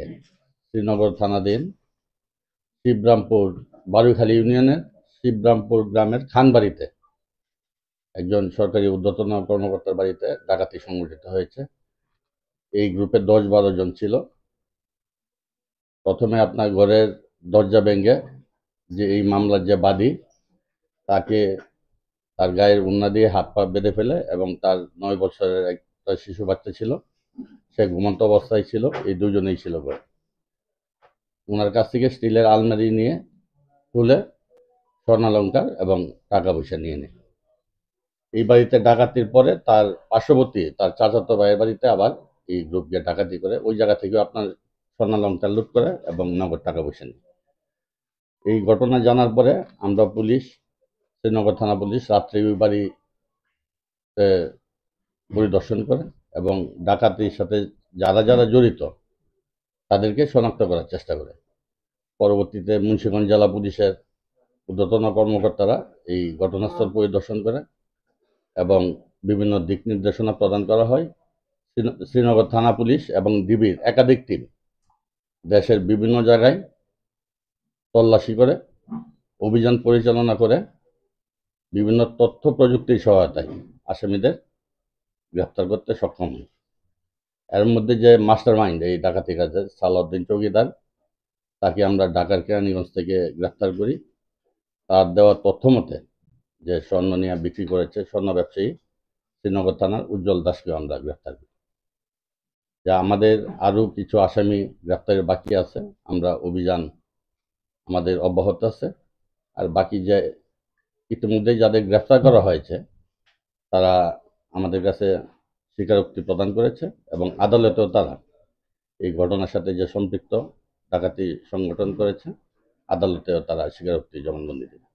তারিখে শ্রীনগর থানাধীন শিবরামপুর বারুইখালী ইউনিয়নের শিবরামপুর গ্রামের খানবাড়িতে একজন সরকারি ঊর্ধ্বতন কর্মকর্তার বাড়িতে ডাকাতি সংঘটিত হয়েছে। এই গ্রুপে 10-12 জন ছিল। প্রথমে আপনার ঘরের দরজা ভেঙে যে এই মামলার যে বাদী তাকে তার গায়ের ওড়না দিয়ে হাত পা বেঁধে ফেলে এবং তার 9 বছরের একটা শিশু বাচ্চা ছিল, সে ঘুমন্ত অবস্থায় ছিল। এই দুজনেই ছিল ঘরে। ওনার কাছ থেকে স্টিলের আলমারি নিয়ে খুলে স্বর্ণালঙ্কার এবং টাকা পয়সা নিয়ে নেয়। এই বাড়িতে ডাকাতির পরে তার পার্শ্ববর্তী তার চাচাতো ভাইয়ের বাড়িতে আবার এই গ্রুপ গিয়ে ডাকাতি করে, ওই জায়গা থেকেও আপনার স্বর্ণালঙ্কার লুট করে এবং নগদ টাকা পয়সা নেয়। এই ঘটনা জানার পরে আমরা পুলিশ, শ্রীনগর থানা পুলিশ রাত্রে ওই বাড়িতে পরিদর্শন করে এবং ডাকাতির সাথে যারা যারা জড়িত তাদেরকে শনাক্ত করার চেষ্টা করে। পরবর্তীতে মুন্সিগঞ্জ জেলা পুলিশের ঊর্ধ্বতন কর্মকর্তারা এই ঘটনাস্থল পরিদর্শন করে এবং বিভিন্ন দিক নির্দেশনা প্রদান করা হয়। শ্রীনগর থানা পুলিশ এবং ডিবির একাধিক টিম দেশের বিভিন্ন জায়গায় তল্লাশি করে, অভিযান পরিচালনা করে বিভিন্ন তথ্য প্রযুক্তির সহায়তায় আসামিদের গ্রেফতার করতে সক্ষম হয়। এর মধ্যে যে মাস্টার মাইন্ড এই ডাকাতি কাজের সালাউদ্দিন চৌকিদার, তাকে আমরা ঢাকার কেরানীগঞ্জ থেকে গ্রেফতার করি। তার দেওয়া তথ্য মতে যে স্বর্ণ নিয়ে বিক্রি করেছে স্বর্ণ ব্যবসায়ী শ্রীনগর থানার উজ্জ্বল দাসকেও আমরা গ্রেফতার করি। যা আমাদের আরও কিছু আসামি গ্রেফতারের বাকি আছে, আমরা অভিযান আমাদের অব্যাহত আছে। আর বাকি যে ইতিমধ্যে যাদের গ্রেফতার করা হয়েছে তারা আমাদের কাছে স্বীকারোক্তি প্রদান করেছে এবং আদালতেও তারা এই ঘটনার সাথে যে সম্পৃক্ত ডাকাতি সংগঠন করেছে আদালতেও তারা স্বীকারোক্তি জবানবন্দি দেবে।